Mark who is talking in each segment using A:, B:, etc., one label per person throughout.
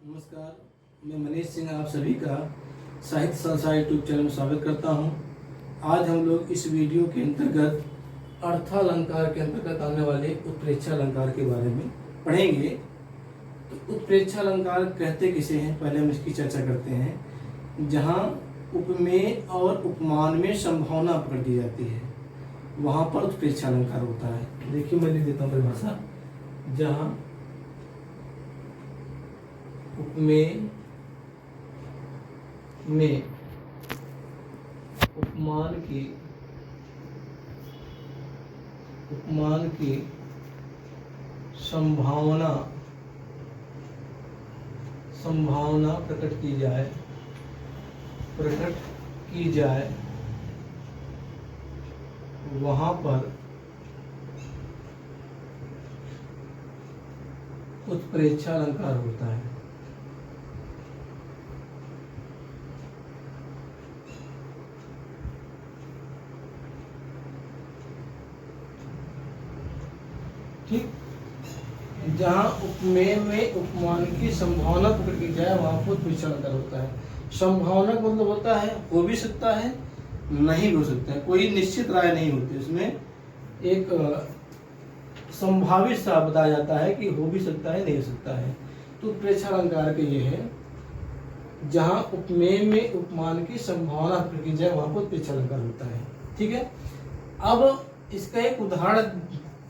A: नमस्कार, मैं मनीष सिंह आप सभी का साहित्य संसार यूट्यूब चैनल में स्वागत करता हूं। आज हम लोग इस वीडियो के अंतर्गत अर्थालंकार के अंतर्गत आने वाले उत्प्रेक्षालंकार के बारे में पढ़ेंगे। तो उत्प्रेक्षालंकार कहते किसे हैं, पहले हम इसकी चर्चा करते हैं। जहां उपमेय और उपमान में संभावना पकड़ दी जाती है वहां पर उत्प्रेक्षालंकार होता है। देखिए मैं लिख देता हूँ परिभाषा। जहां उपमेय में उपमान की संभावना प्रकट की जाए वहां पर उत्प्रेक्षालंकार होता है। ठीक, जहां उपमेय में उपमान की संभावना पकड़ की जाए वहां पर उत्प्रेक्षालंकार होता है। संभावना का मतलब होता है हो भी सकता है, नहीं भी हो सकता है, कोई निश्चित राय नहीं होती। उसमें एक संभावित सा बताया जाता है कि हो भी सकता है, नहीं हो सकता है। तो उत्प्रेक्षालंकार के ये है, जहां उपमेय में उपमान की संभावना पकड़ की जाए वहां पर उत्प्रेक्षालंकार होता है। ठीक है, अब इसका एक उदाहरण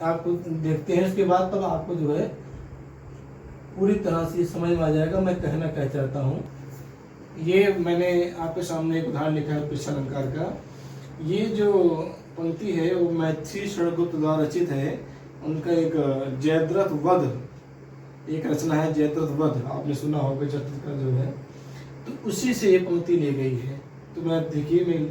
A: आपको देखते हैं, उसके बाद तब आपको जो है पूरी तरह से समझ में आ जाएगा मैं कहना क्या चाहता हूँ। ये मैंने आपके सामने एक उदाहरण लिखा है उत्प्रेक्षालंकार का। ये जो पंक्ति है वो मैथिली षड्गुप्त द्वारा रचित है। उनका एक जयद्रथ वध एक रचना है, जयद्रथ वध आपने सुना होगा, जयद्रथ का जो है, तो उसी से ये पंक्ति ली गई है। तो मैं देखिए मैं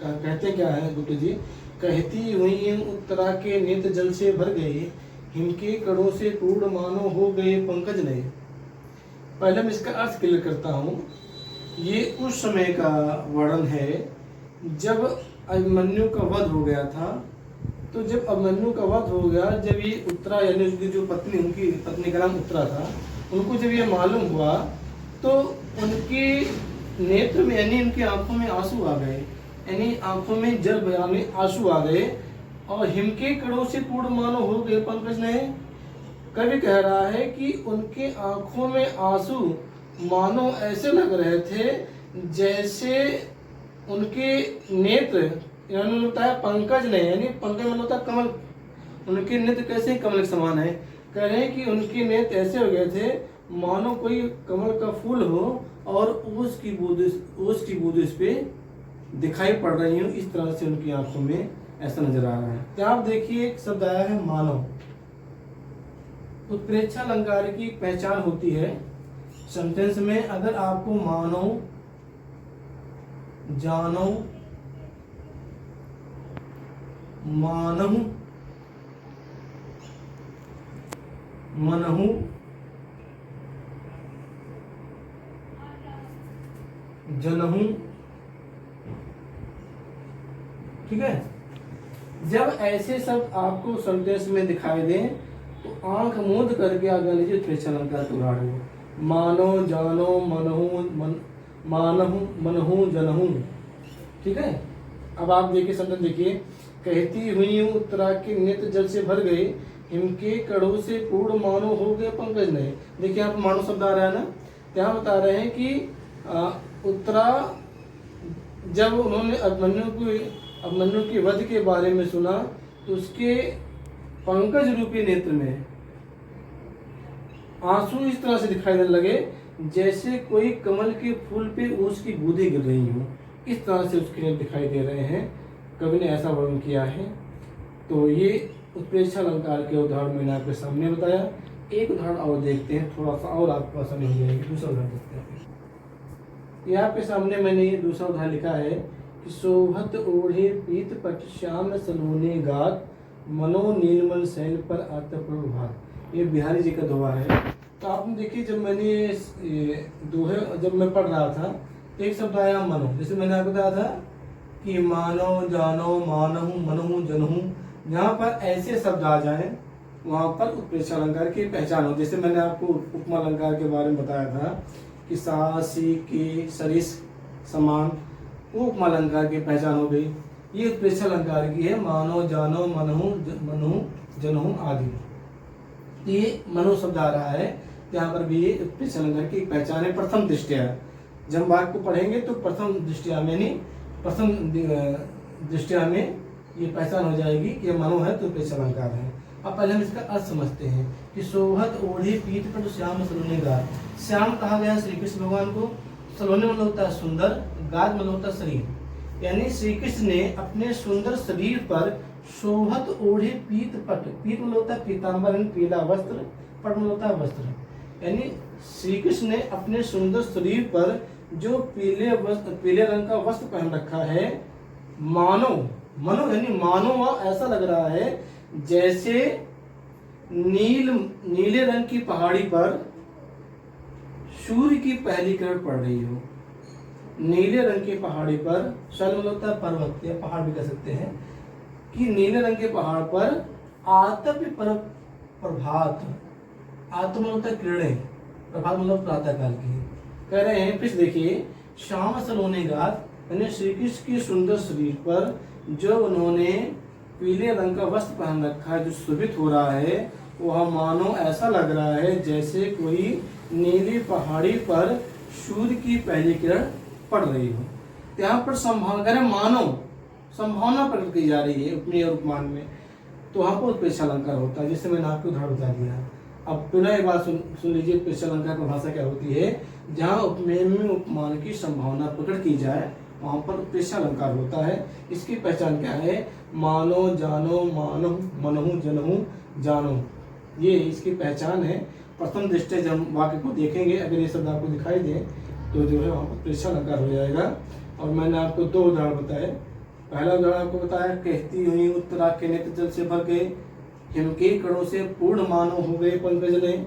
A: कहते क्या है गुप्त जी, कहती हुई उत्तरा के नेत्र जल से भर गए, हिम के कणों से पूर्ण मानो हो गए पंकज नए। पहले मैं इसका अर्थ क्लियर करता हूँ। ये उस समय का वर्णन है जब अभिमन्यु का वध हो गया था। तो जब अभिमन्यु का वध हो गया, जब ये उत्तरा यानी उसकी जो पत्नी, उनकी पत्नी का नाम उत्तरा था, उनको जब ये मालूम हुआ तो उनके नेत्र में यानी उनकी आंखों में आंसू आ गए, यानी आंखों में जल बयानी आंसू आ गए और हिम के कणों से पूर्ण मानो हो गए पंकज नए। कवि कह रहा है कि उनके आंखों में आंसू मानो ऐसे लग रहे थे जैसे उनके नेत्र यानी होता है पंकज नए, यानी पंकज मतलब होता है कमल, उनके नेत्र कैसे कमल के समान है। कह रहे हैं कि उनके नेत्र ऐसे हो गए थे मानो कोई कमल का फूल हो और ओस की बूंद इस पे दिखाई पड़ रही हूँ, इस तरह से उनकी आंखों में ऐसा नजर आ रहा है। तो आप देखिए एक शब्द आया है मानो। उत्प्रेक्षालंकार की पहचान होती है सेंटेंस में, अगर आपको मानो, जानो, मानहु, मनहु, जनहु, ठीक है, जब ऐसे शब्द आपको सेंटेंस में दिखाई दें तो आंख मूंद करके आगे लीजिए उत्प्रेक्षालंकार का उदाहरण। मानो, जानो, मानहु, मनहु, जनहु। ठीक है, अब आप देखिए सेंटेंस देखिए। कहती हुई उत्तरा के नेत्र जल से भर गए, हिम के कणों से पूर्ण मानो हो गए पंकज नए। देखिए यहाँ पर मानो शब्द आ रहा है ना, यहाँ बता रहे हैं कि उत्तरा जब उन्होंने अभिमन्यु के वध के बारे में सुना तो उसके पंकज रूपी नेत्र में आंसू इस तरह से दिखाई देने लगे जैसे कोई कमल के फूल पे ओस की बूंदें गिर रही हो, इस तरह से उसके नेत्र दिखाई दे रहे हैं। कवि ने ऐसा वर्णन किया है। तो ये उत्प्रेक्षालंकार के उदाहरण मैंने आपके सामने बताया। एक उदाहरण और देखते हैं, थोड़ा सा और आपको आसानी हो जाएगी। दूसरा उदाहरण देखते हैं। यहाँ पे सामने मैंने ये दूसरा उदाहरण लिखा है कि शोभत ओढ़े पीत पट श्याम सलोने गात, मनो नीलमल सैल पर आत प्रभात। ये बिहारी जी का दोहा है। तो आपने देखिए जब मैंने ये दोहे जब मैं पढ़ रहा था तो एक शब्द आया मनो, जैसे मैंने आपको बताया था कि मानो, जानो, मानहु, मनहु, जनहु। यहाँ पर ऐसे शब्द आ जाए वहाँ पर उत्प्रेक्षा अलंकार की पहचान हो। जैसे मैंने आपको उपमा अलंकार के बारे में बताया था कि सा, सी, के, सरिस, समान, वो उपमा अलंकार की पहचान हो गई। ये उत्प्रेक्षा अलंकार की है, मानो, जानो, मनहु, मनु, जनहु आदि। तो ये मनो शब्द आ रहा है, यहाँ पर भी ये उत्प्रेक्षा अलंकार की पहचान है प्रथम दृष्टया। जब वाक्य को पढ़ेंगे तो प्रथम दृष्टया में नहीं, प्रथम दृष्टया में ये पहचान हो जाएगी कि ये मनो है तो उत्प्रेक्षा अलंकार है। अब पहले हम इसका अर्थ समझते हैं कि शोभत ओढ़े पीठ पर श्याम सलोने गाद। श्याम कहा गया श्री कृष्ण भगवान को, सलोने मतलब होता है सुंदर, गाद मतलब होता है शरीर। यानी श्री कृष्ण ने अपने सुंदर शरीर पर शोभत ओढ़े पीत पट, पीत मतलब होता है पीतांबर पीला वस्त्र, पट मतलब होता है वस्त्र। यानी श्री कृष्ण ने अपने सुंदर शरीर पर जो पीले रंग का वस्त्र पहन रखा है, मनो यानी मानो ऐसा लग रहा है जैसे नीले रंग की पहाड़ी पर सूर्य की पहली किरण पड़ रही हो। नीले रंग की पहाड़ी पर, शल मतलब होता है पर्वत या पहाड़ भी कह सकते हैं, कि नीले रंग के पहाड़ पर आतप प्रभात, आत्म होता है किरणें, प्रभात मतलब प्रातः काल की। कह रहे हैं फिर देखिए, श्याम सलोने गाद, यानी श्री कृष्ण के सुंदर शरीर पर जो उन्होंने पीले रंग का वस्त्र पहन रखा है, जो शोभित हो रहा है, वह मानो ऐसा लग रहा है जैसे कोई नीली पहाड़ी पर सूर्य की पहली किरण पड़ रही हो। यहाँ पर संभावना, मानो संभावना प्रकट की जा रही है उपमेय और उपमान में, तो वहाँ पर उत्प्रेक्षा अलंकार होता है, जिससे मैंने आपको उदाहरण बता दिया। अब पुनः एक बात सुन लीजिए, उत्प्रेक्षा अलंकार की भाषा क्या होती है। जहाँ उपमेय में उपमान की संभावना प्रकट की जाए वहाँ पर उत्प्रेक्षा अलंकार होता है। इसकी पहचान क्या है, मानो, जानो, मानो, मनहु, जनहु, जानो, ये इसकी पहचान है। प्रथम दृष्टया जब वाक्य को देखेंगे, अगर ये शब्द आपको दिखाई दे तो जो है वहाँ पर उत्प्रेक्षा अलंकार हो जाएगा। और मैंने आपको दो उदाहरण बताए। पहला उदाहरण आपको बताया, कहती हुई उत्तरा के नेत्र जल से भर गए, हिम के कणों से पूर्ण मानो हो गए पंकज ने,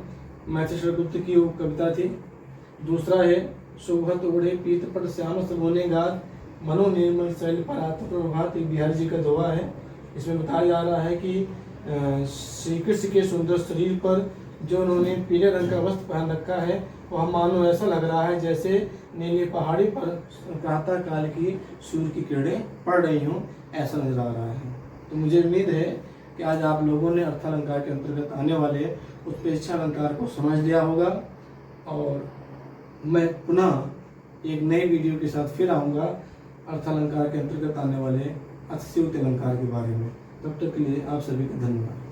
A: मैथिली की वो कविता थी। दूसरा है, शोभत ओढ़े पीत पट श्याम सलोने गाद, मनो निर्मल शैल परात प्रभात, बिहारी जी का दोहा है। इसमें बताया जा रहा है कि श्री कृष्ण के सुंदर शरीर पर जो उन्होंने पीले रंग का वस्त्र पहन रखा है, वह मानो ऐसा लग रहा है जैसे नीली पहाड़ी पर प्रातः काल की सूर्य की किरणें पड़ रही हों, ऐसा नजर आ रहा है। तो मुझे उम्मीद है कि आज आप लोगों ने अर्थालंकार के अंतर्गत आने वाले उत्प्रेक्षा अलंकार को समझ लिया होगा। और मैं पुनः एक नए वीडियो के साथ फिर आऊँगा अर्थालंकार के अंतर्गत आने वाले अतिशयोक्ति अलंकार के बारे में। तब तक के लिए आप सभी का धन्यवाद।